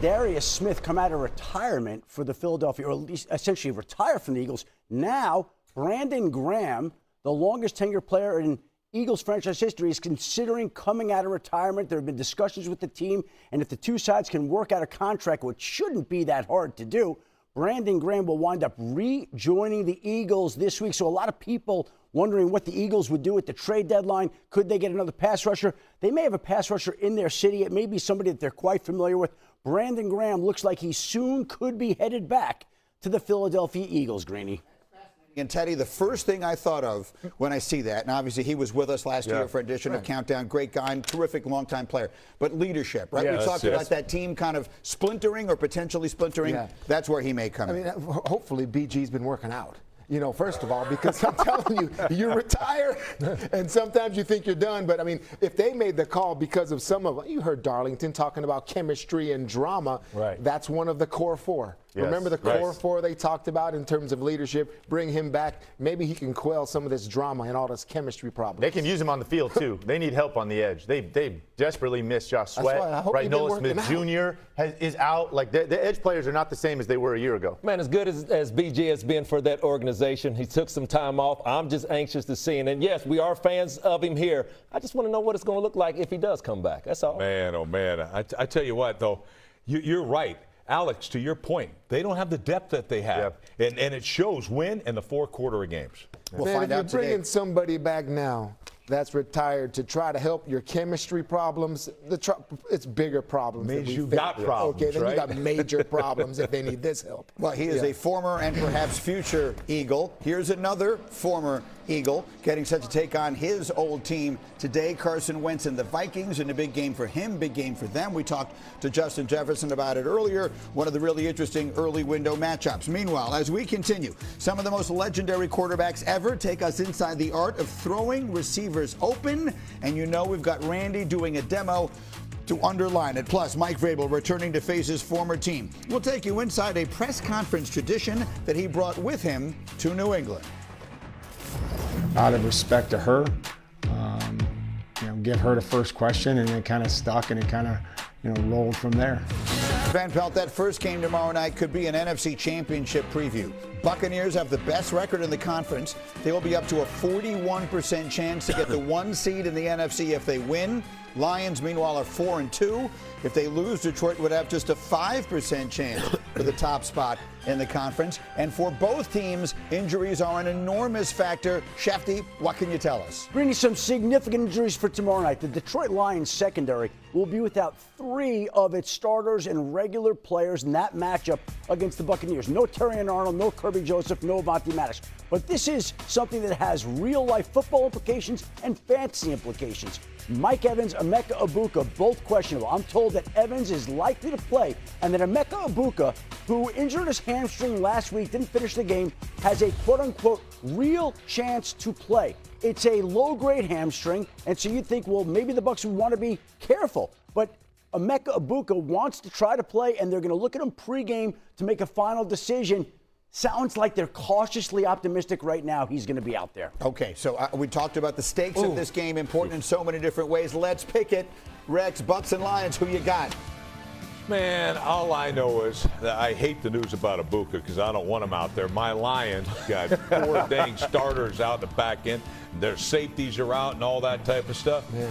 Zadarius Smith come out of retirement for the Philadelphia, or at least essentially retire from the Eagles. Now, Brandon Graham, the longest tenured player in Eagles franchise history, is considering coming out of retirement. There have been discussions with the team, and if the two sides can work out a contract, which shouldn't be that hard to do, Brandon Graham will wind up rejoining the Eagles this week. So a lot of people wondering what the Eagles would do at the trade deadline. Could they get another pass rusher? They may have a pass rusher in their city. It may be somebody that they're quite familiar with. Brandon Graham looks like he soon could be headed back to the Philadelphia Eagles, Greeny. And Teddy, the first thing I thought of when I see that, and obviously he was with us last year for an edition of Countdown, great guy, and terrific longtime player, but leadership, right? We talked about that team kind of splintering or potentially splintering. That's where he may come in. I mean, hopefully BG's been working out. You know, first of all, because I'm telling you, you retire, and sometimes you think you're done. But, I mean, if they made the call because of some of – you heard Darlington talking about chemistry and drama. Right. That's one of the core four. Yes. Remember the core four they talked about in terms of leadership? Bring him back. Maybe he can quell some of this drama and all this chemistry problems. They can use him on the field, too. They need help on the edge. They desperately miss Josh Sweat. Right, Nolan Smith Jr. is out. Like, the edge players are not the same as they were a year ago. Man, as good as BG has been for that organization, he took some time off. I'm just anxious to see him. And, yes, we are fans of him here. I just want to know what it's going to look like if he does come back. That's all. Man, oh, man. I tell you what, though, you're right. Alex, to your point, they don't have the depth that they have. And it shows when in the fourth quarter of games. We'll find out today. If you're bringing somebody back now that's retired to try to help your chemistry problems, it's bigger problems. Means you got problems, okay, then you got major problems if they need this help. Well, he is a former and perhaps future Eagle. Here's another former Eagle getting set to take on his old team today. Carson Wentz and the Vikings in a big game for him, big game for them. We talked to Justin Jefferson about it earlier. One of the really interesting early window matchups. Meanwhile, as we continue, some of the most legendary quarterbacks ever take us inside the art of throwing receivers open. And you know we've got Randy doing a demo to underline it. Plus, Mike Vrabel returning to face his former team. We'll take you inside a press conference tradition that he brought with him to New England. Out of respect to her, give her the first question, and it kind of stuck, and it kind of, rolled from there. Van Pelt, that first game tomorrow night could be an NFC Championship preview. Buccaneers have the best record in the conference. They will be up to a 41% chance to get the 1 seed in the NFC if they win. Lions, meanwhile, are 4-2. If they lose, Detroit would have just a 5% chance for the top spot in the conference. And for both teams, injuries are an enormous factor. Schefter, what can you tell us? Bringing some significant injuries for tomorrow night. The Detroit Lions secondary will be without 3 of its starters and regular players in that matchup against the Buccaneers. No Terrion Arnold, no Kirby Joseph, no Avonte Maddox. But this is something that has real-life football implications and fantasy implications. Mike Evans, Emeka Egbuka, both questionable. I'm told that Evans is likely to play, and that Emeka Egbuka, who injured his hamstring last week, didn't finish the game, has a quote-unquote real chance to play. It's a low-grade hamstring, and so you'd think, well, maybe the Bucs would want to be careful. But Emeka Egbuka wants to try to play, and they're going to look at him pregame to make a final decision. Sounds like they're cautiously optimistic right now he's going to be out there. Okay, so we talked about the stakes of this game, important in so many different ways. Let's pick it. Rex, Bucs and Lions, who you got? Man, all I know is that I hate the news about Egbuka because I don't want him out there. My Lions got 4 dang starters out in the back end. Their safeties are out and all that type of stuff. Yeah.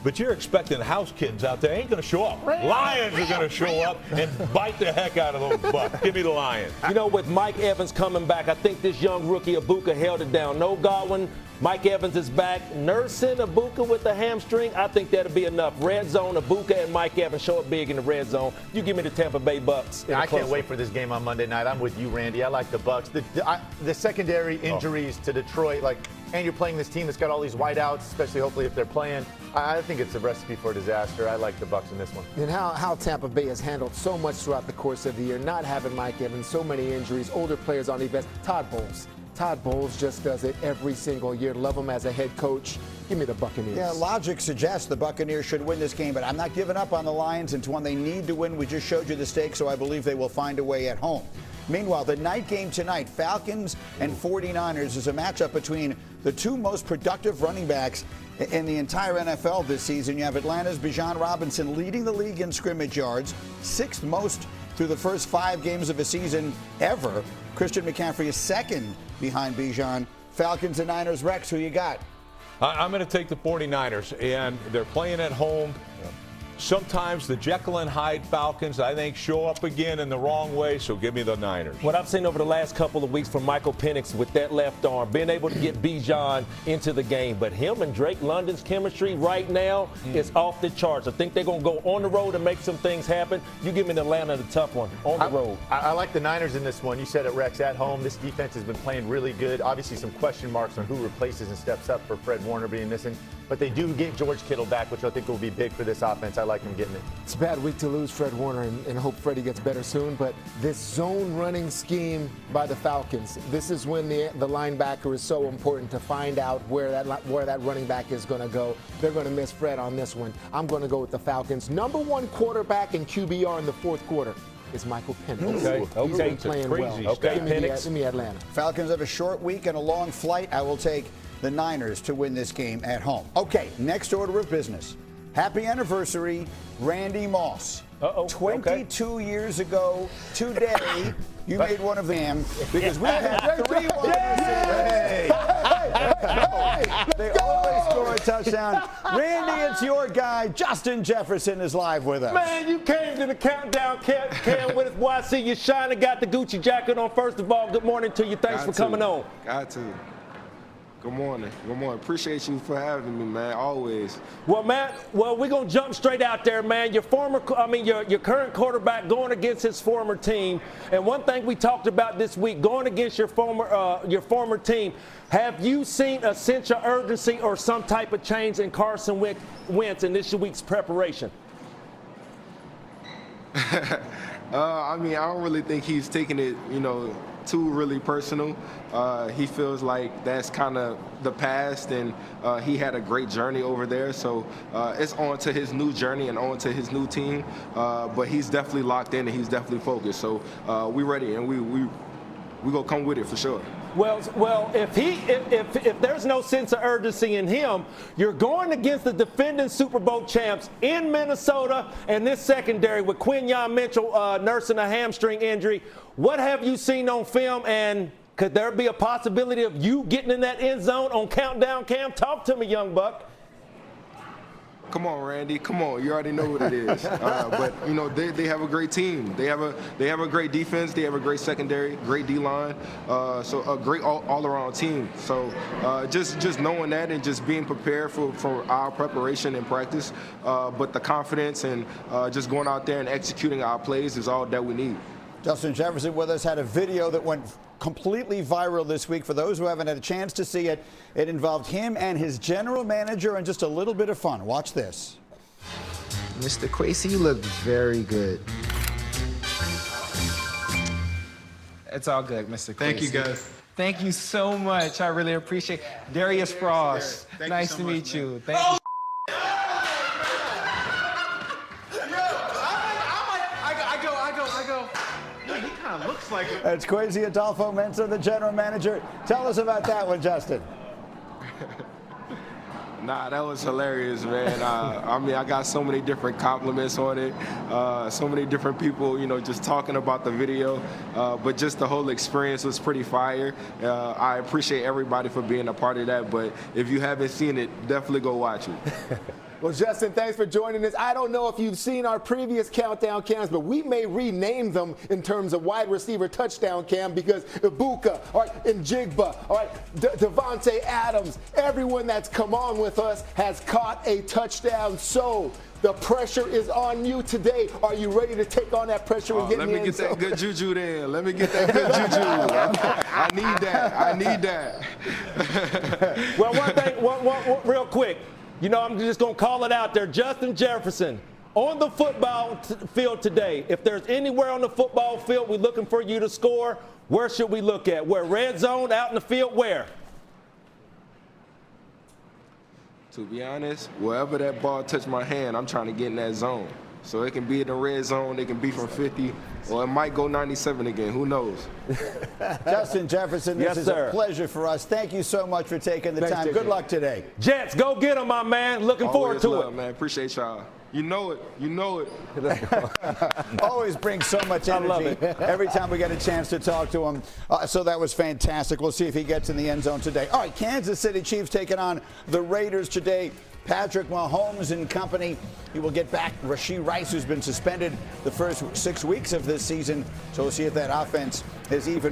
But you're expecting house kittens out there. Ain't going to show up. Lions are going to show up and bite the heck out of those Bucs. Give me the Lions. With Mike Evans coming back, I think this young rookie Egbuka held it down. No Godwin. Mike Evans is back. Nursing Egbuka with the hamstring, I think that'll be enough. Red zone, Egbuka and Mike Evans show up big in the red zone. You give me the Tampa Bay Bucs. I can't wait for this game on Monday night. I'm with you, Randy. I like the Bucs. The secondary injuries to Detroit, and you're playing this team that's got all these wideouts, especially hopefully if they're playing. I think it's a recipe for disaster. I like the Bucs in this one. And how Tampa Bay has handled so much throughout the course of the year, not having Mike Evans, so many injuries, older players on defense. Todd Bowles just does it every single year. Love him as a head coach. Give me the Buccaneers. Yeah, logic suggests the Buccaneers should win this game, but I'm not giving up on the Lions. It's one they need to win. We just showed you the stakes, so I believe they will find a way at home. Meanwhile, the night game tonight, Falcons and 49ers, is a matchup between the two most productive running backs in the entire NFL this season. You have Atlanta's Bijan Robinson leading the league in scrimmage yards, 6th most through the first 5 games of a season ever. Christian McCaffrey is 2nd behind Bijan. Falcons and Niners. Rex, who you got? I'm going to take the 49ers, and they're playing at home. Sometimes the Jekyll and Hyde Falcons, I think, show up again in the wrong way, so give me the Niners. What I've seen over the last couple of weeks from Michael Penix with that left arm, being able to get Bijan into the game. But him and Drake London's chemistry right now is off the charts. I think they're going to go on the road and make some things happen. You give me the Atlanta, the tough one, on the road. I like the Niners in this one. You said it, Rex, at home. This defense has been playing really good. Obviously, some question marks on who replaces and steps up for Fred Warner being missing. But they do get George Kittle back, which I think will be big for this offense. I like them getting it. It's a bad week to lose Fred Warner and hope Freddie gets better soon. But this zone running scheme by the Falcons, this is when the linebacker is so important to find out where that running back is going to go. They're going to miss Fred on this one. I'm going to go with the Falcons. Number 1 quarterback in QBR in the 4th quarter is Michael Penix. Okay. He's playing well. Okay, Give me Atlanta. Falcons have a short week and a long flight. I will take the Niners to win this game at home. Okay, next order of business. Happy anniversary, Randy Moss. 22 years ago today, you made one of them because we had 3 They always score a touchdown. Randy, it's your guy. Justin Jefferson is live with us. Man, you came to the countdown cam with us. Boy, I see you shining, got the Gucci jacket on. First of all, good morning to you. Thanks for coming on. Got to. Good morning. Good morning. Appreciate you for having me, man. Always. Well, man, we're going to jump straight out there, man. Your current quarterback going against his former team. And one thing we talked about this week, going against your former team, have you seen a sense of urgency or some type of change in Carson Wentz in this week's preparation? I mean, I don't really think he's taking it, too really personal. He feels like that's kind of the past, and he had a great journey over there. So it's on to his new journey and on to his new team. But he's definitely locked in and he's definitely focused. So we're ready, and we gonna come with it for sure. Well, if there's no sense of urgency in him, you're going against the defending Super Bowl champs in Minnesota and this secondary with Quinyon Mitchell nursing a hamstring injury. What have you seen on film, and could there be a possibility of you getting in that end zone on countdown cam? Talk to me, young buck. Come on, Randy. Come on. You already know what it is. But they have a great team. They have a great defense. They have a great secondary, great D-line. So a great all-around team. So just knowing that and just being prepared for our preparation and practice. But the confidence and just going out there and executing our plays is all that we need. Justin Jefferson with us had a video that went completely viral this week. For those who haven't had a chance to see it, it involved him and his general manager and just a little bit of fun. Watch this. Mr. Quasey, you look very good. It's all good, Mr. Quasey. Thank you, guys. Thank you so much. I really appreciate it. Darius Frost, nice to meet you. Thank you. Looks like it. It's Kwesi Adolfo-Mensah, the general manager. Tell us about that one, Justin. Nah, that was hilarious, man. I mean, I got so many different compliments on it. So many different people, just talking about the video. But just the whole experience was pretty fire. I appreciate everybody for being a part of that. But if you haven't seen it, definitely go watch it. Well, Justin, thanks for joining us. I don't know if you've seen our previous countdown cams, but we may rename them in terms of wide receiver touchdown cam because Ibuka, all right, and Jigba, all right, Devontae Adams, everyone that's come on with us has caught a touchdown. So the pressure is on you today. Are you ready to take on that pressure and get in the end zone? Let me get that good juju then. Let me get that good juju. I need that. I need that. Well, one thing, real quick. I'm just going to call it out there. Justin Jefferson, on the football field today, if there's anywhere on the football field we're looking for you to score, where should we look at? Where? Red zone, out in the field, where? To be honest, wherever that ball touched my hand, I'm trying to get in that zone. So it can be in the red zone, they can be from 50, or it might go 97 again. Who knows? Justin Jefferson, this Yes, is sir. a pleasure for us. Thank you so much for taking the time. Good luck today. Jets, go get them, my man. Looking forward Always to love, it. man. Appreciate y'all. You know it. You know it. Always brings so much energy every time we get a chance to talk to him. So that was fantastic. We'll see if he gets in the end zone today. All right, Kansas City Chiefs taking on the Raiders today. Patrick Mahomes and company. He will get back Rashee Rice, who's been suspended the first 6 weeks of this season. So we'll see if that offense is even.